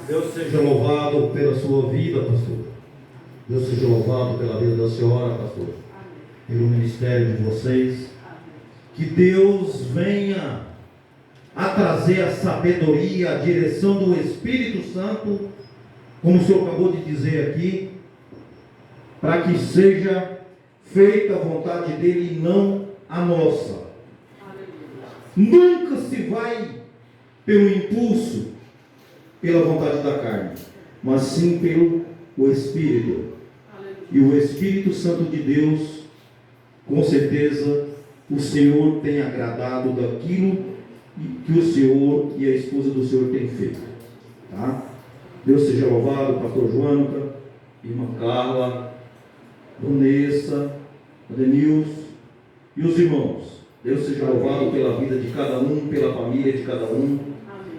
Deus seja louvado pela sua vida, pastor. Deus seja louvado pela vida da senhora, pastor. Pelo ministério de vocês. Que Deus venha a trazer a sabedoria, a direção do Espírito Santo, como o senhor acabou de dizer aqui, para que seja feita a vontade dele e não a nossa. Nunca se vai pelo impulso, pela vontade da carne, mas sim pelo o Espírito. E o Espírito Santo de Deus, com certeza, o Senhor tem agradado daquilo que o Senhor e a esposa do Senhor têm feito. Tá? Deus seja louvado, pastor Joânica, irmã Carla, Vanessa, Denilson e os irmãos. Deus seja louvado pela vida de cada um, pela família de cada um.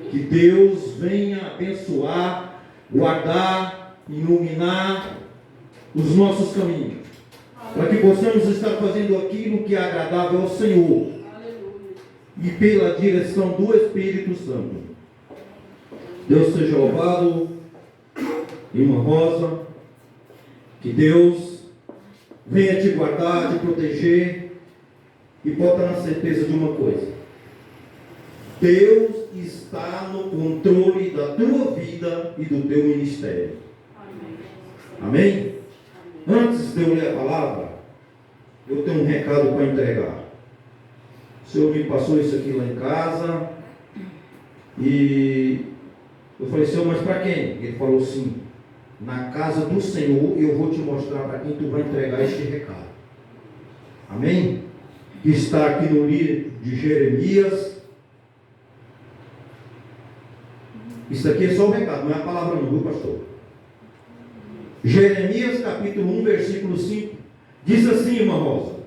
Que Deus venha abençoar, guardar, iluminar os nossos caminhos, para que possamos estar fazendo aquilo que é agradável ao Senhor, e pela direção do Espírito Santo. Deus seja louvado, irmã Rosa. Que Deus venha te guardar, te proteger, e pode estar na certeza de uma coisa: Deus está no controle da tua vida e do teu ministério. Amém? Antes de eu ler a palavra, eu tenho um recado para entregar. O Senhor me passou isso aqui lá em casa, e eu falei: Senhor, mas para quem? Ele falou assim: na casa do Senhor eu vou te mostrar para quem tu vai entregar este recado. Amém? Que está aqui no livro de Jeremias. Isso aqui é só o recado, não é a palavra não, viu, pastor? Jeremias capítulo 1, versículo 5. Diz assim, irmã Rosa,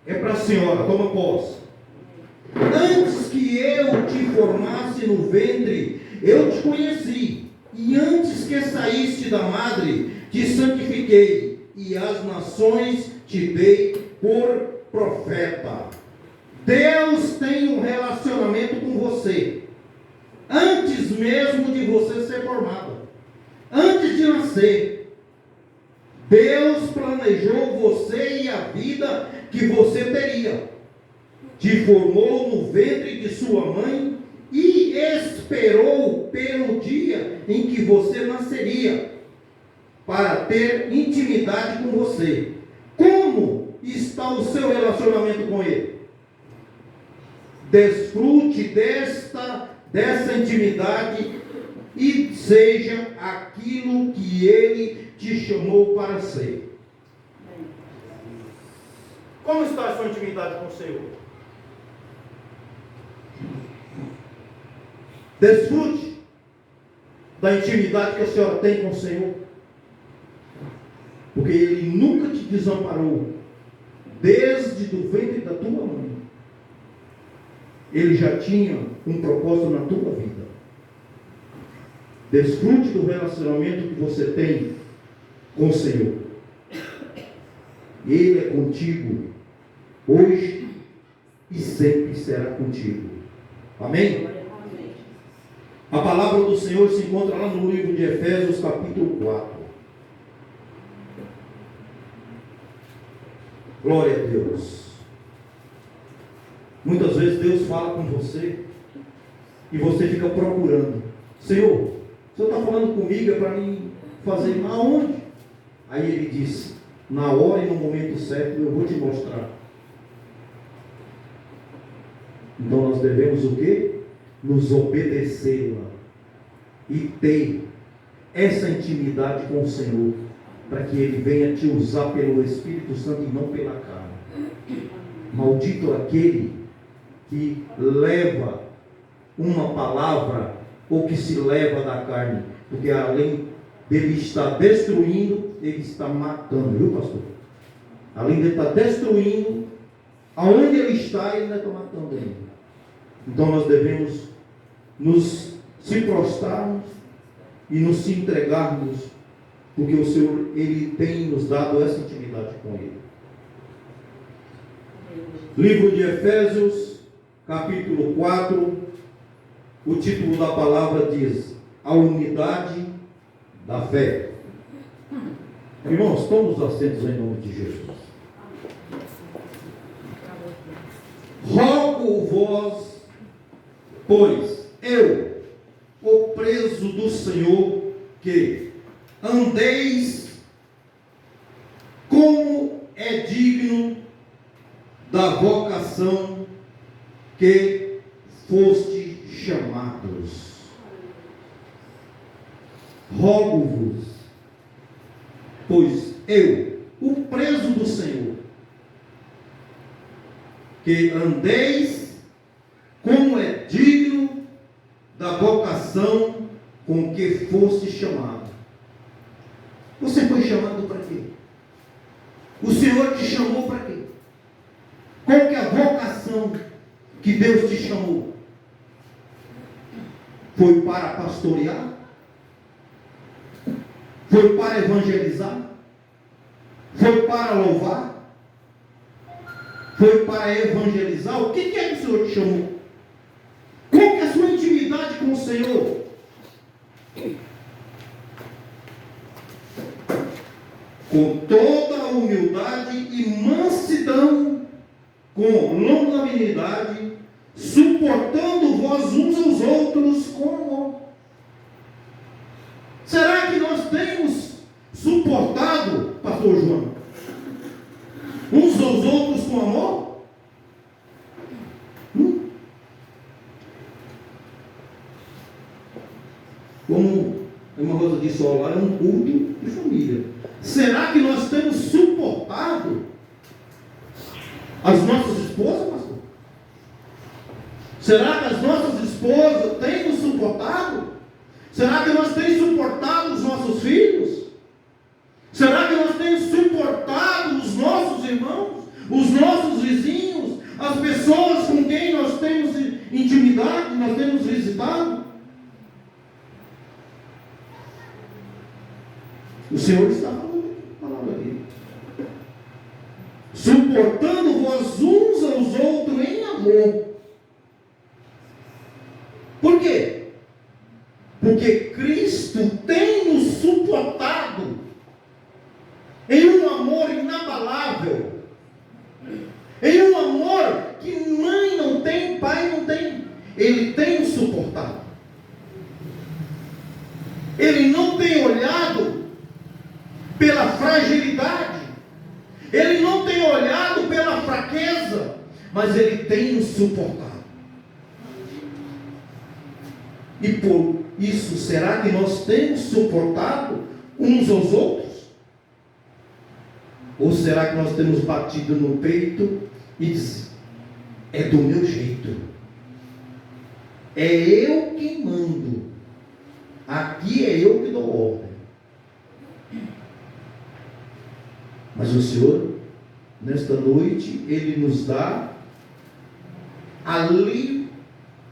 é para a senhora, toma posse. Antes que eu te formasse no ventre, eu te conheci. E antes que saíste da madre, te santifiquei. E as nações te dei por profeta. Deus tem um relacionamento com você. Antes mesmo de você ser formado, antes de nascer, Deus planejou você e a vida que você teria. Te formou no ventre de sua mãe e esperou pelo dia em que você nasceria, para ter intimidade com você. Como está o seu relacionamento com Ele? Desfrute dessa intimidade e seja aquilo que Ele te chamou para ser. Como está a sua intimidade com o Senhor? Desfrute da intimidade que a senhora tem com o Senhor, porque Ele nunca te desamparou, desde o ventre da tua mãe. Ele já tinha um propósito na tua vida. Desfrute do relacionamento que você tem com o Senhor. Ele é contigo, hoje e sempre será contigo. Amém? A palavra do Senhor se encontra lá no livro de Efésios, capítulo 4. Glória a Deus. Muitas vezes Deus fala com você e você fica procurando: Senhor, o Senhor está falando comigo, é para mim fazer aonde? Aí Ele diz: na hora e no momento certo eu vou te mostrar. Então nós devemos o quê? Nos obedecê-la e ter essa intimidade com o Senhor, para que Ele venha te usar pelo Espírito Santo e não pela carne. Maldito aquele que leva uma palavra ou que se leva da carne, porque além dele estar destruindo, ele está matando, viu, pastor? Além de estar destruindo, aonde ele está, ele ainda está matando ainda. Então nós devemos se prostrarmos e nos se entregarmos, porque o Senhor, Ele tem nos dado essa intimidade com Ele. Livro de Efésios, capítulo 4, o título da palavra diz: a unidade da fé. Irmãos, tomem os assentos em nome de Jesus. Rogo-vos, pois, eu, o preso do Senhor, que andeis como é digno da vocação que foste chamados. Rogo-vos, pois eu, o preso do Senhor, que andeis como é digno da vocação com que foste chamado. Você foi chamado para quê? O Senhor te chamou para quê? Qual que é a vocação que Deus te chamou? Foi para pastorear? Foi para evangelizar? Foi para louvar? Foi para evangelizar? O que é que o Senhor te chamou? Qual que é a sua intimidade com o Senhor? Com toda a humildade e mansidão, com longanimidade, suportando vós uns aos outros com amor. Será que nós temos suportado, pastor João, uns aos outros com amor? Como a irmã Rosa disse, lá é um culto de família. Será que nós temos suportado as nossas esposas, pastor? Será que as nossas esposas têm nos suportado? Será que nós temos suportado os nossos filhos? Será que nós temos suportado os nossos irmãos, os nossos vizinhos, as pessoas com quem nós temos intimidade, nós temos visitado? O Senhor está falando aqui. Suportando vós uns aos outros em amor. Por quê? Porque Cristo tem nos suportado em um amor inabalável, em um amor que mãe não tem, pai não tem. Ele tem nos suportado. Ele não tem olhado pela fragilidade, ele não tem olhado pela fraqueza, mas ele tem nos suportado. E por isso, será que nós temos suportado uns aos outros? Ou será que nós temos batido no peito e diz, é do meu jeito, é eu quem mando, aqui é eu que dou ordem? Mas o Senhor, nesta noite, Ele nos dá a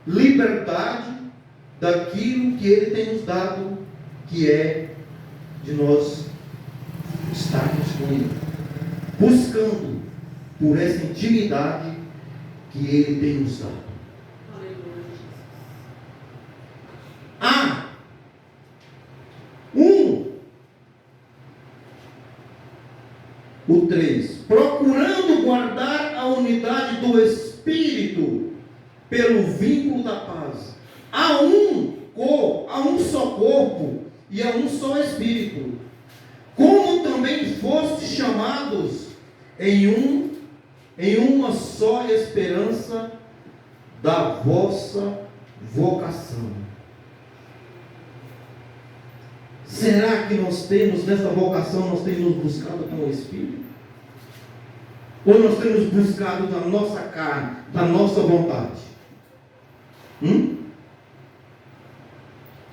liberdade daquilo que Ele tem nos dado, que é de nós estarmos com Ele, buscando por essa intimidade que Ele tem nos dado. O 3, procurando guardar a unidade do Espírito pelo vínculo da paz. Há um só corpo e há um só Espírito, como também fostes chamados em uma só esperança da vossa vocação. Será que nós temos, nesta vocação, nós temos buscado com o Espírito? Ou nós temos buscado da nossa carne, da nossa vontade?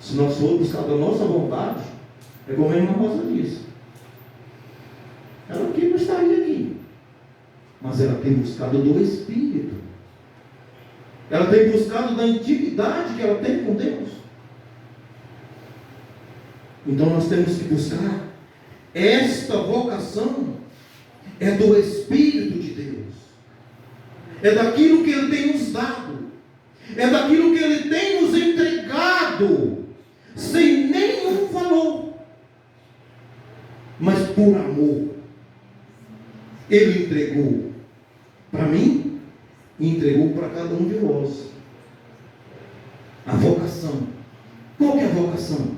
Se nós formos buscar da nossa vontade, é como a irmã Rosa disse, ela aqui não estaria aqui, mas ela tem buscado do Espírito, ela tem buscado da intimidade que ela tem com Deus. Então nós temos que buscar esta vocação, é do Espírito de Deus, é daquilo que Ele tem nos dado, é daquilo que Ele tem nos entregado. sem nenhum valor, mas por amor, Ele entregou para mim e entregou para cada um de nós. A vocação. Qual que é a vocação?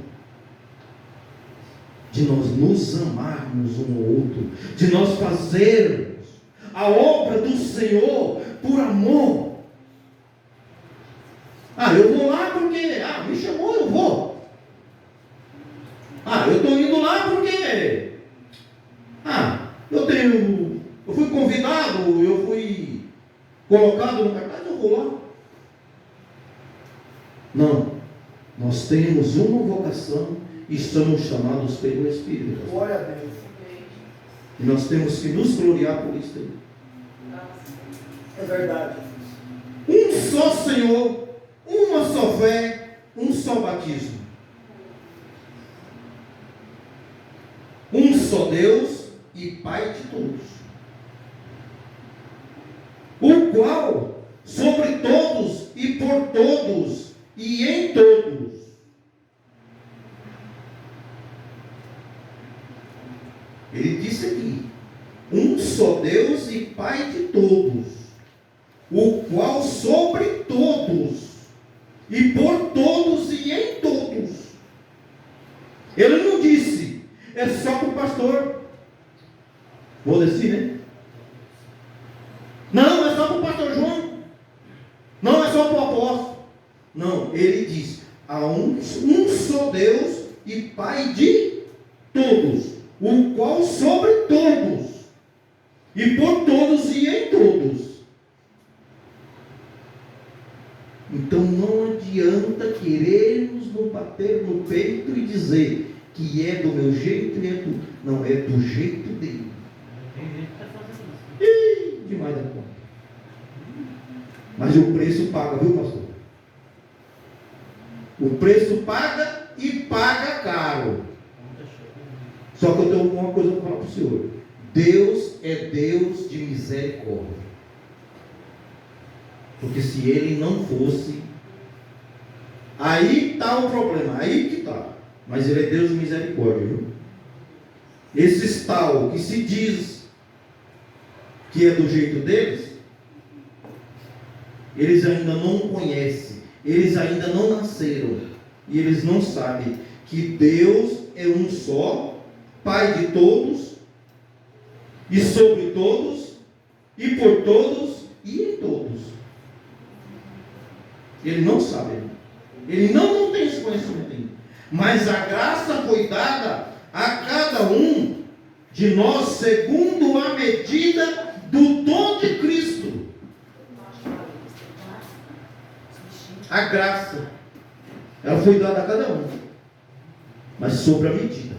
De nós nos amarmos um ao outro, de nós fazermos a obra do Senhor por amor. Eu vou lá porque me chamou, eu vou. Eu estou indo lá porque eu fui convidado, eu fui colocado no cartaz, eu vou lá. Não, nós temos uma vocação e estamos chamados pelo Espírito. Glória a Deus. E nós temos que nos gloriar por isso. É verdade. Um só Senhor, uma só fé, um só batismo. Um só Deus e Pai de todos, o qual sobre todos e por todos e em todos ele disse aqui, um só Deus e Pai de todos, o qual sobre todos e por todos e em todos. Ele não disse é só para o pastor. Vou descer, né? Não, é só para o pastor João. Não, é só para o apóstolo. Não, ele diz: há um só Deus e Pai de todos, o qual sobre todos, e por todos e em todos. Então não adianta querermos nos bater no peito e dizer que é do meu jeito e é do... Não, é do jeito dele. Demais da conta. Mas o preço paga, viu, pastor? O preço paga e paga caro. Só que eu tenho uma coisa para falar para o senhor. Deus é Deus de misericórdia. Porque se Ele não fosse, aí está o problema, aí que está. Mas Ele é Deus de misericórdia, viu? Esses tal que se diz que é do jeito deles, eles ainda não conhecem, eles ainda não nasceram, e eles não sabem que Deus é um só, Pai de todos, e sobre todos, e por todos, e em todos. Ele não sabe, ele não tem esse conhecimento ainda. Mas a graça foi dada a cada um de nós segundo a medida do dom de Cristo. A graça, ela foi dada a cada um, mas sobre a medida.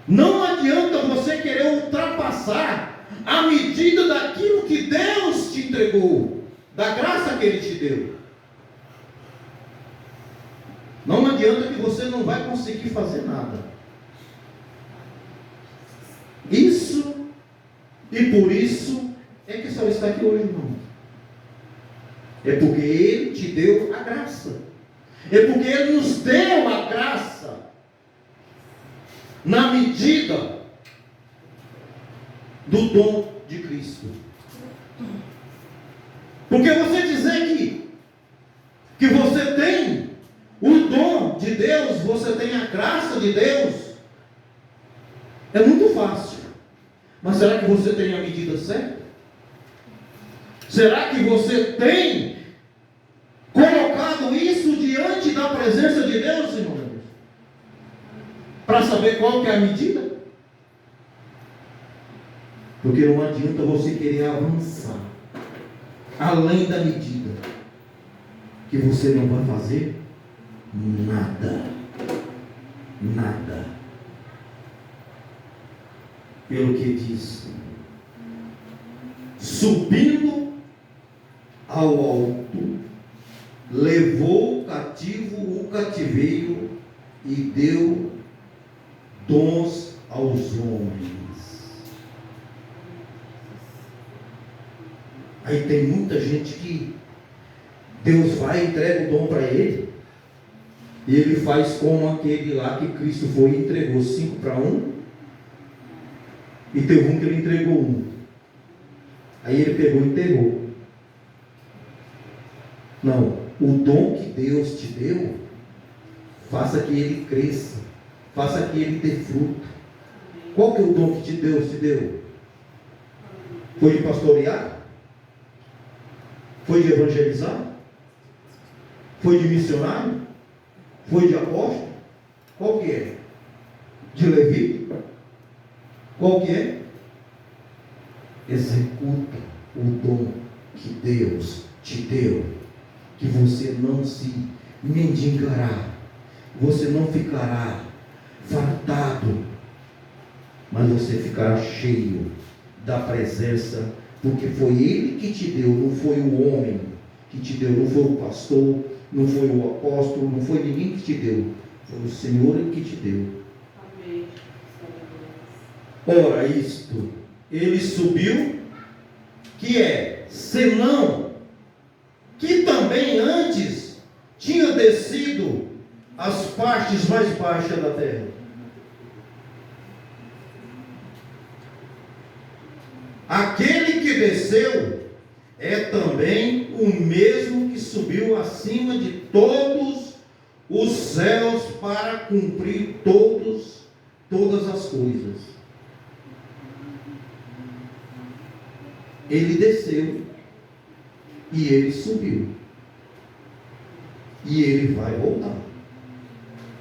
Não adianta você querer ultrapassar a medida daquilo que Deus te entregou, da graça que Ele te deu. Não adianta que você não vai conseguir fazer nada. Isso, e por isso, é que só está aqui hoje, irmão. É porque Ele te deu a graça. É porque Ele nos deu a graça na medida do dom de Cristo. Porque você dizer que você tem o dom de Deus, você tem a graça de Deus, é muito fácil. Mas será que você tem a medida certa? Será que você tem colocado isso diante da presença de Deus, irmãos? Para saber qual que é a medida? Porque não adianta você querer avançar além da medida, que você não vai fazer nada. Nada. Pelo que diz, subindo ao alto, levou cativo o cativeiro e deu dons aos homens. Aí tem muita gente que Deus vai e entrega o dom para ele. E ele faz como aquele lá que Cristo foi e entregou 5 para 1. E teve um que ele entregou 1. Aí ele pegou e enterrou. Não, o dom que Deus te deu, faça que ele cresça, faça que ele dê fruto. Qual que é o dom que Deus te deu? Foi de pastorear? Foi de evangelizar? Foi de missionário? Foi de apóstolo? Qual que é? De levita? Qual que é? Executa o dom que Deus te deu, que você não se mendigará, você não ficará fartado, mas você ficará cheio da presença, porque foi Ele que te deu, não foi o homem que te deu, não foi o pastor, não foi o apóstolo, não foi ninguém que te deu, foi o Senhor que te deu. Amém. Ora, isto, ele subiu, que é, senão, que também antes tinha descido as partes mais baixas da terra. Aquele que desceu é também o mesmo que subiu acima de todos os céus para cumprir todas as coisas. Ele desceu e ele subiu. E ele vai voltar.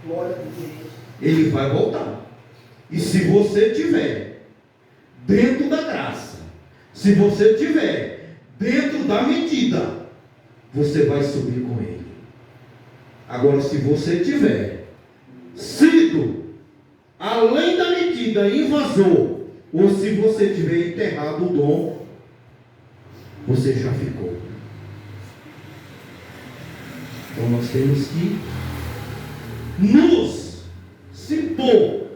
Glória a Deus. Ele vai voltar. E se você tiver dentro da graça, se você tiver dentro da medida, você vai subir com ele. Agora, se você tiver sido além da medida, invasor, ou se você tiver enterrado o dom, você já ficou. Então nós temos que nos pôr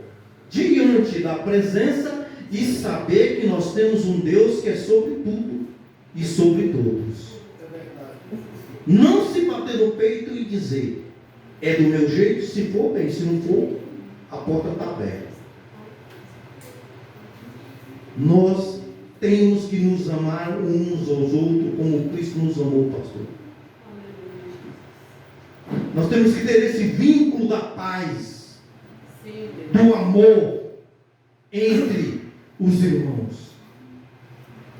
diante da presença e saber que nós temos um Deus que é sobre tudo e sobre todos. É verdade. Não se bater no peito e dizer, é do meu jeito, se for bem, se não for, a porta está aberta. Nós temos que nos amar uns aos outros como Cristo nos amou, pastor. Nós temos que ter esse vínculo da paz, Sim, do amor entre os irmãos.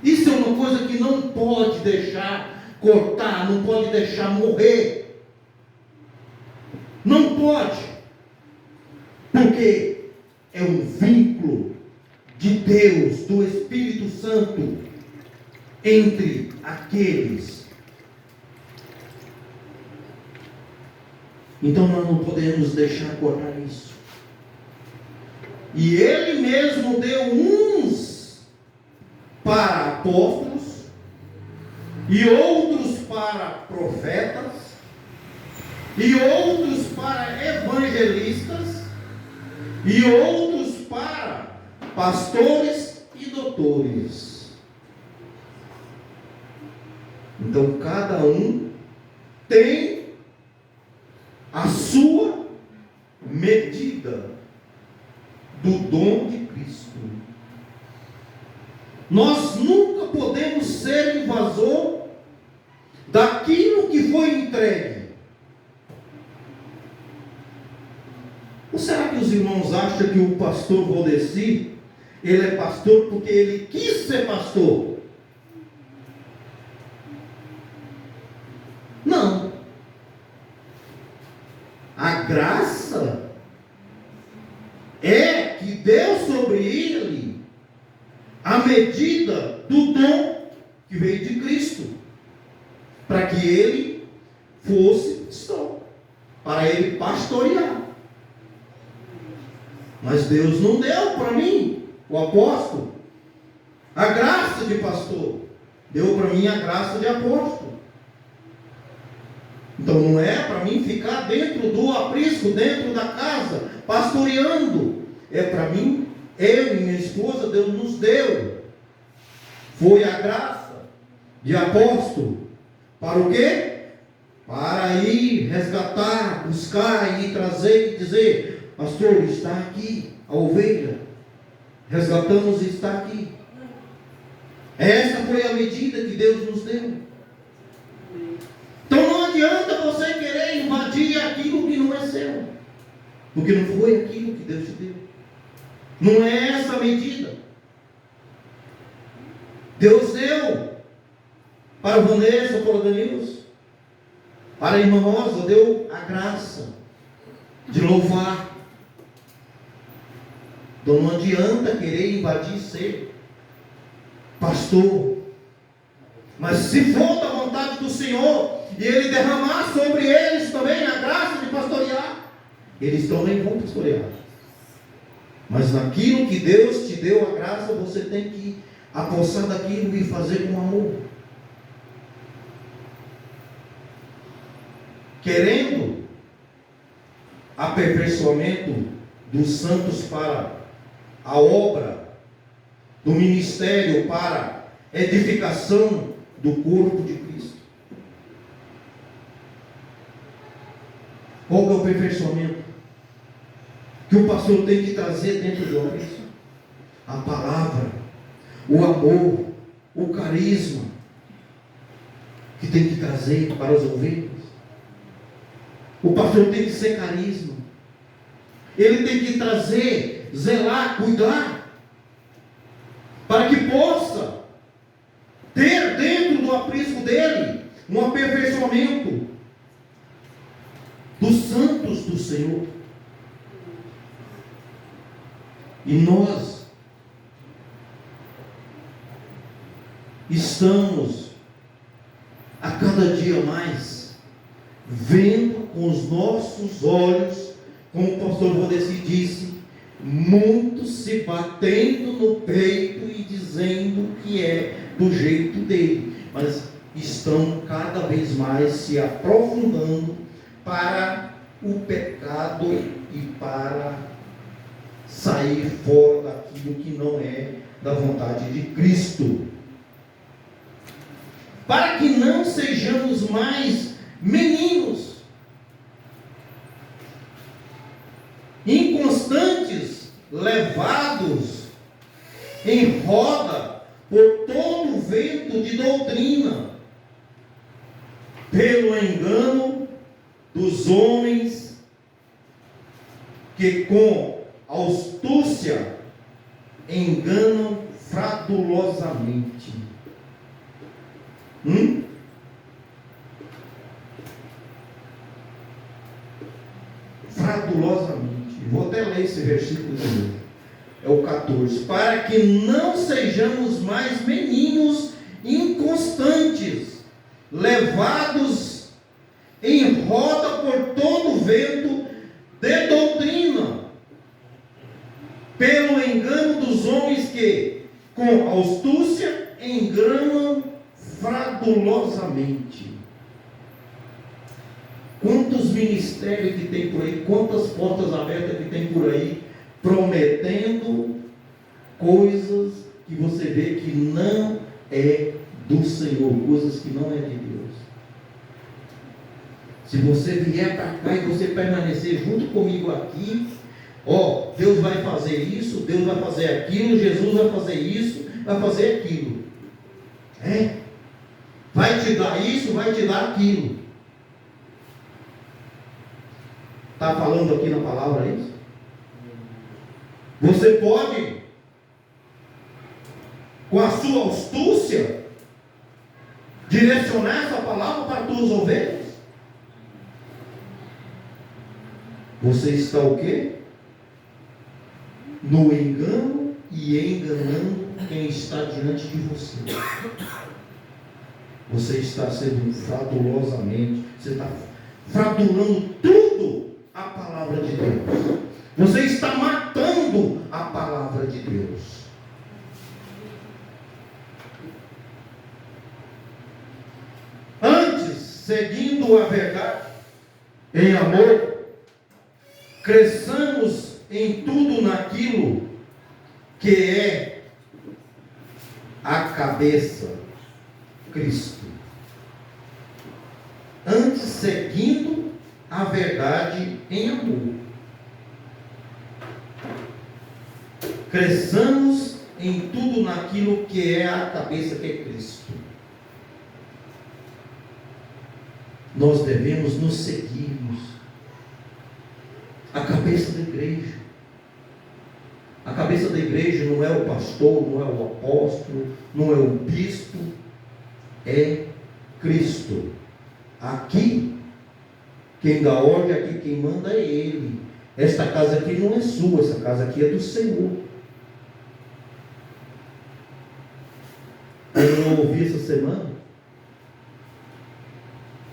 Isso é uma coisa que não pode deixar cortar, não pode deixar morrer. Não pode, porque é um vínculo de Deus, do Espírito Santo, entre aqueles. Então nós não podemos deixar cortar isso. E Ele mesmo deu uns para apóstolos, e outros para profetas, e outros para evangelistas, e outros para pastores e doutores. Então cada um tem a sua medida do dom de Cristo. Nós nunca podemos ser invasor daquilo que foi entregue. Ou será que os irmãos acham que o pastor Valdeci, ele é pastor porque ele quis ser pastor? Não. A graça é que deu sobre ele a medida do dom que veio de Cristo, para que ele fosse pastor, para ele pastorear. Mas Deus não deu para mim, o apóstolo, a graça de pastor. Deu para mim a graça de apóstolo. Então não é para mim ficar dentro do aprisco, dentro da casa, pastoreando. É para mim, eu e minha esposa, Deus nos deu. Foi a graça de apóstolo. Para o quê? para ir resgatar, buscar e trazer e dizer: pastor, está aqui a ovelha, resgatamos e está aqui. Essa foi a medida que Deus nos deu. Então não adianta você querer invadir aquilo que não é seu, porque não foi aquilo que Deus te deu. Não é essa a medida. Deus deu para o Vanessa, para o Danilson, para a irmã Rosa, deu a graça de louvar. Então não adianta querer invadir ser pastor. Mas se for da vontade do Senhor, e Ele derramar sobre eles também a graça de pastorear, eles também vão pastorear. Mas naquilo que Deus te deu a graça, você tem que apossar daquilo e fazer com amor. Querendo aperfeiçoamento dos santos para a obra do ministério, para edificação do corpo de Cristo. Qual é o aperfeiçoamento que o pastor tem que trazer dentro de nós? A palavra, o amor, o carisma que tem que trazer para os ovelhas. O pastor tem que ser carisma. Ele tem que trazer, zelar, cuidar, para que possa ter dentro do aprisco dele um aperfeiçoamento dos santos do Senhor. E nós estamos a cada dia mais vendo com os nossos olhos, como o pastor Valdeci disse, muitos se batendo no peito e dizendo que é do jeito dele, mas estão cada vez mais se aprofundando para o pecado e para sair fora daquilo que não é da vontade de Cristo. Para que não sejamos mais meninos, inconstantes, levados em roda por todo o vento de doutrina, pelo engano dos homens que com astúcia enganam fraudulosamente. Fraudulosamente. Vou até ler esse versículo de novo. É o 14. Para que não sejamos mais meninos inconstantes, levados em roda por todo o vento de doutrina, pelo engano dos homens que, com astúcia, enganam fraudulosamente. Quantos ministérios que tem por aí, quantas portas abertas que tem por aí, prometendo coisas que você vê que não é do Senhor, coisas que não é de Deus. Se você vier para cá e você permanecer junto comigo aqui, Deus vai fazer isso, Deus vai fazer aquilo, Jesus vai fazer isso, vai fazer aquilo. Vai te dar isso, vai te dar aquilo. Está falando aqui na palavra isso? Você pode, com a sua astúcia, direcionar essa palavra para as tuas ovelhas? Você está o quê? No engano e enganando quem está diante de você. Você está sendo fraudulosamente, você está fraudulando tudo a palavra de Deus. Você está matando a palavra de Deus. Antes, seguindo a verdade, em amor, cresçamos em tudo naquilo que é a cabeça, Cristo. antes seguindo a verdade em amor. Cresçamos em tudo naquilo que é a cabeça, que é Cristo. Nós devemos nos seguirmos. A cabeça da igreja. A cabeça da igreja não é o pastor, não é o apóstolo, não é o bispo, é Cristo. Aqui, quem dá ordem, aqui quem manda é Ele. Esta casa aqui não é sua, essa casa aqui é do Senhor. Eu ouvi essa semana,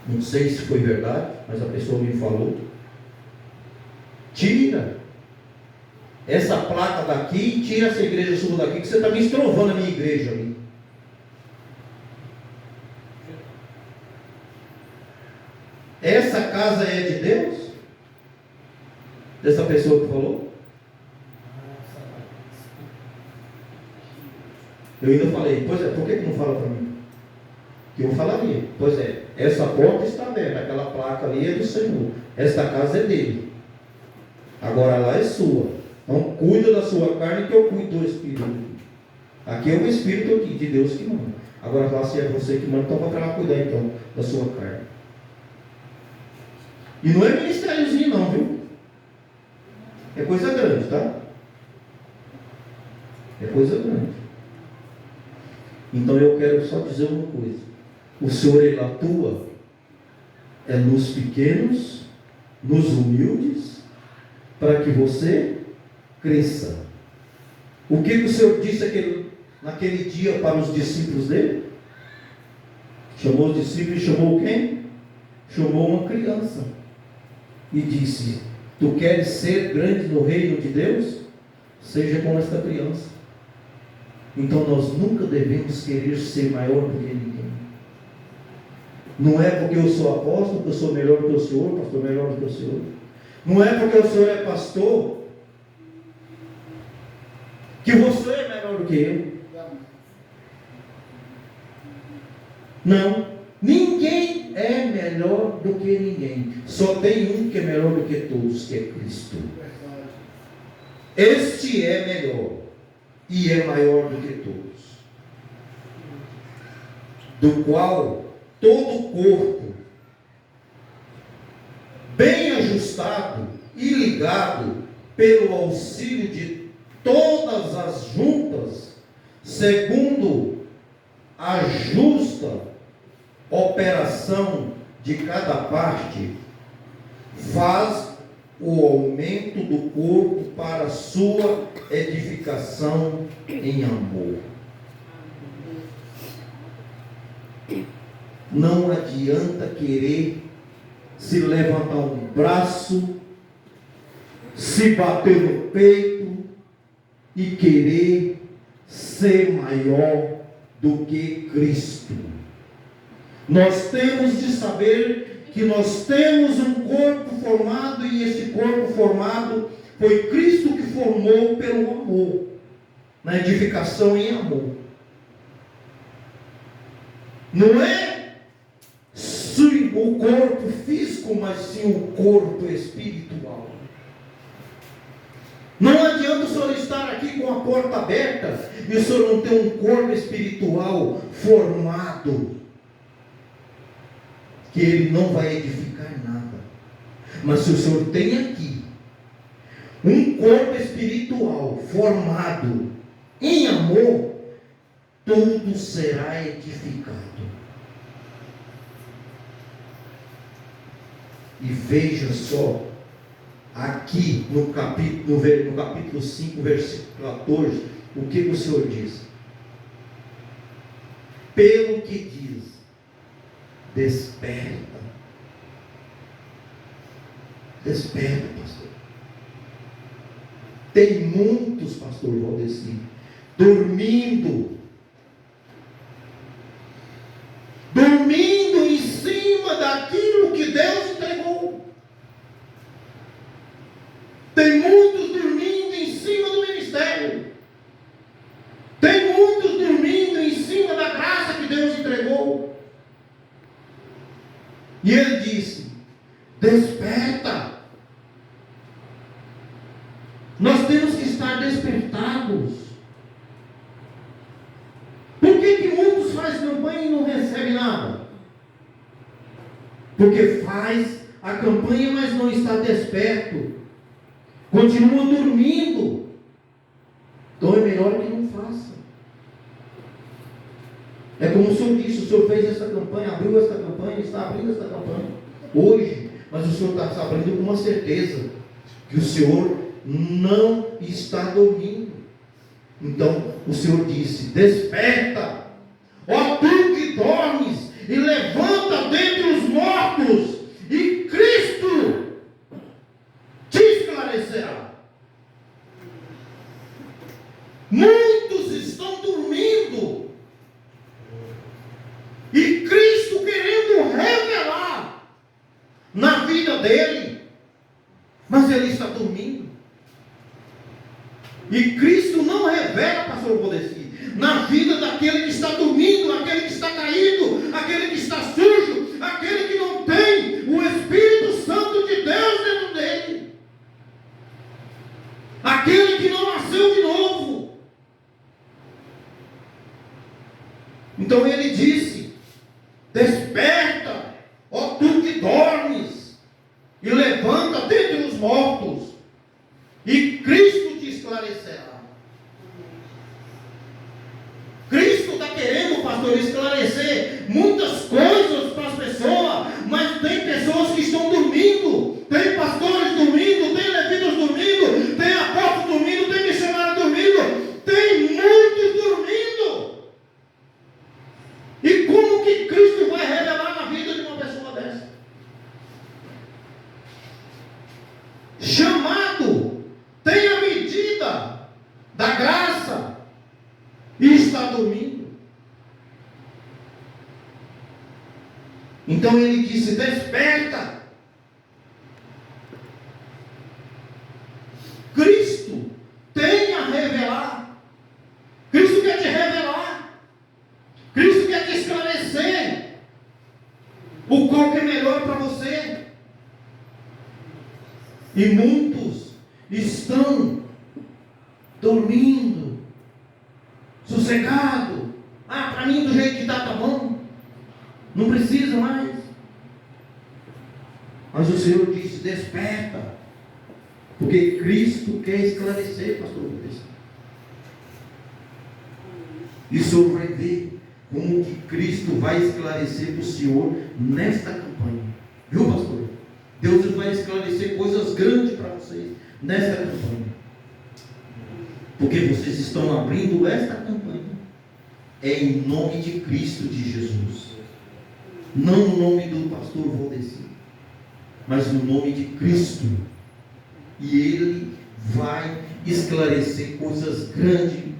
não sei se foi verdade, mas a pessoa me falou: tira essa placa daqui, tira essa igreja sua daqui, que você está me estrovando a minha igreja ali. Essa casa é de Deus? Dessa pessoa que falou? Eu ainda falei: pois é, por que não fala para mim? Que eu falaria: pois é, essa porta está aberta, aquela placa ali é do Senhor, esta casa é dele, agora lá é sua. Então cuida da sua carne, que eu cuido do Espírito. Aqui é o Espírito aqui, de Deus que manda. Agora lá, se é você que manda, então vai para lá cuidar então da sua carne. E não é ministériozinho não, viu? É coisa grande, tá? É coisa grande. Então eu quero só dizer uma coisa: o Senhor, Ele atua nos pequenos, nos humildes, para que você cresça. O que o Senhor disse naquele dia para os discípulos dele? Chamou os discípulos e chamou quem? Chamou uma criança e disse: tu queres ser grande no reino de Deus? Seja como esta criança. Então nós nunca devemos querer ser maior do que ninguém. Não é porque eu sou apóstolo que eu sou melhor do que o senhor, pastor melhor do que o senhor. Não é porque o senhor é pastor que você é melhor do que eu. Não, ninguém é melhor do que ninguém. Só tem um que é melhor do que todos, que é Cristo. Este é melhor e é maior do que todos, do qual todo o corpo, bem ajustado e ligado pelo auxílio de todas as juntas, segundo a justa operação de cada parte, faz o aumento do corpo para sua edificação em amor. Não adianta querer se levantar um braço, se bater no peito e querer ser maior do que Cristo. Nós temos de saber que nós temos um corpo formado, e esse corpo formado foi Cristo que formou pelo amor, na edificação em amor. Não é o corpo físico, mas sim o corpo espiritual. Não adianta o senhor estar aqui com a porta aberta e o senhor não ter um corpo espiritual formado, que ele não vai edificar nada. Mas se o senhor tem aqui um corpo espiritual formado em amor, tudo será edificado. E veja só, aqui no capítulo 5, versículo 14, o que o Senhor diz? Pelo que diz, desperta. Desperta, pastor. Tem muitos, pastor Valdeci, dormindo em cima daquilo que Deus entregou. Tem muitos dormindo em cima do ministério. Tem muitos dormindo em cima da graça que Deus entregou. E ele despertados. Por que muitos fazem campanha e não recebem nada? Porque faz a campanha, mas não está desperto. Continua dormindo. Então é melhor que não faça. É como o Senhor disse, o Senhor fez essa campanha, abriu essa campanha, está abrindo essa campanha hoje, mas o Senhor está abrindo com uma certeza, que o Senhor não está dormindo. Então o Senhor disse: desperta, ó tu que dormes, e levanta dentre os mortos, e Cristo te esclarecerá. Muitos estão dormindo, e Cristo querendo revelar na vida dele, mas ele está dormindo. E Cristo não revela, pastor Valdeci, na vida daquele que está dormindo, aquele que está caído, aquele que está sujo, aquele que não tem o Espírito Santo de Deus dentro dele, aquele que não nasceu de novo. Então ele disse: desperta, ó tu que dormes, e levanta dentre os mortos, e Cristo te esclarecerá. Cristo está querendo, pastor, esclarecer muitas coisas para as pessoas, mas tem pessoas que estão dormindo, tem pastores dormindo, tem levitas dormindo, tem apóstolos dormindo, tem missionários dormindo, tem muitos dormindo. E como que Cristo vai revelar na vida de uma pessoa dessa? Chamado, tem a medida da graça, e está dormindo. Então ele disse: desperta. Cristo tem a revelar. Cristo quer te revelar. Cristo quer te esclarecer o qual que é melhor para você. E muitos estão dormindo, sossegado. Para mim do jeito que está, tá bom, não precisa mais. Mas o Senhor disse: desperta, porque Cristo quer esclarecer, pastor Luiz. E o Senhor vai ver como que Cristo vai esclarecer para o Senhor nesta campanha, viu, pastor? Deus vai esclarecer coisas grandes para vocês nesta campanha, porque vocês estão abrindo esta campanha em nome de Cristo de Jesus, não no nome do pastor Valdeci, mas no nome de Cristo. E Ele vai esclarecer coisas grandes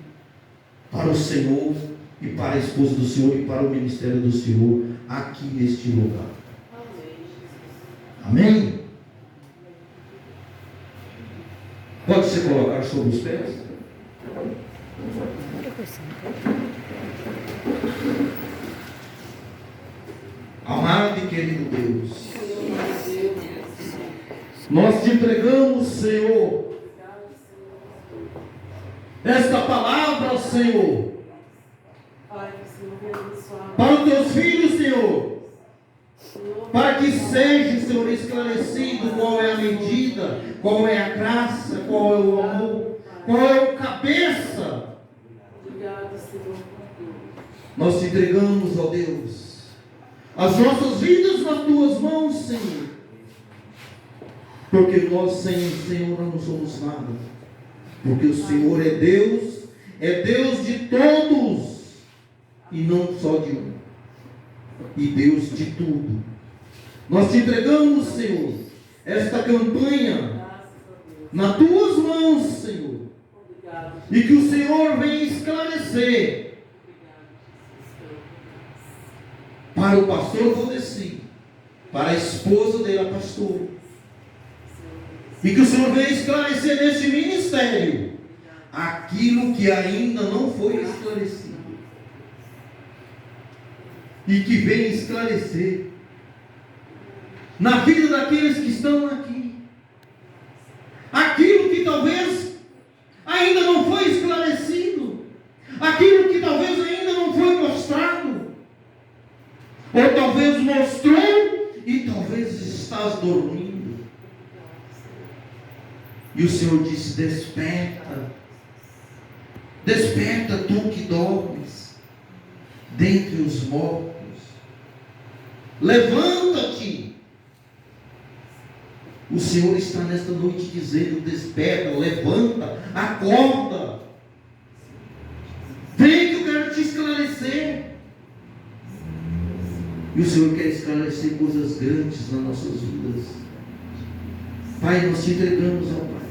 para o Senhor e para a esposa do Senhor e para o ministério do Senhor aqui neste lugar. Amém? Pode se colocar sobre os pés? Amado e querido Deus, nós te entregamos, Senhor, esta palavra, Senhor, para os teus filhos, Senhor, para que seja, Senhor, esclarecido qual é a medida, qual é a graça, qual é o amor, qual é o cabeça. Nós te entregamos, ó Deus, as nossas vidas nas tuas mãos, Senhor, porque nós sem o Senhor não somos nada, porque o Senhor é Deus de todos e não só de um, e Deus de tudo. Nós te entregamos, Senhor, esta campanha nas tuas mãos, Senhor, e que o Senhor venha esclarecer para o pastor Valdeci, para a esposa dele, a pastora, e que o Senhor venha esclarecer nesse ministério aquilo que ainda não foi esclarecido, e que venha esclarecer na vida daqueles que estão aqui aquilo que talvez ainda E o Senhor disse: desperta, desperta tu que dormes dentre os mortos, levanta-te. O Senhor está nesta noite dizendo: desperta, levanta, acorda, vem que eu quero te esclarecer. E o Senhor quer esclarecer coisas grandes nas nossas vidas. Pai, nós te entregamos ao Pai.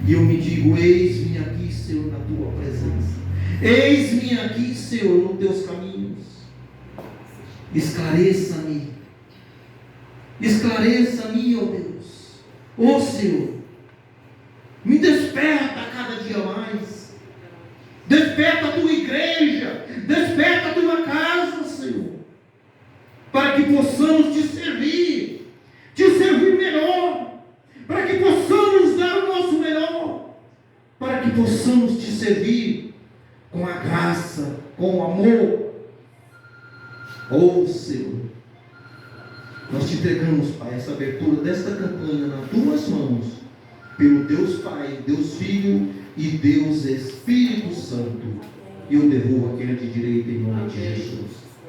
E eu me digo: eis-me aqui, Senhor, na tua presença. Eis-me aqui, Senhor, nos teus caminhos. Esclareça-me. Esclareça-me, ó Deus. Ó Senhor, me desperta a cada dia mais. Desperta a tua igreja. Desperta a tua casa, Senhor, para que possamos te servir melhor, para que possamos dar o nosso melhor, para que possamos te servir com a graça, com o amor. Oh Senhor, nós te entregamos, Pai, essa abertura desta campanha nas tuas mãos, pelo Deus Pai, Deus Filho e Deus Espírito Santo. E eu derrubo aquele de direita em nome de Jesus.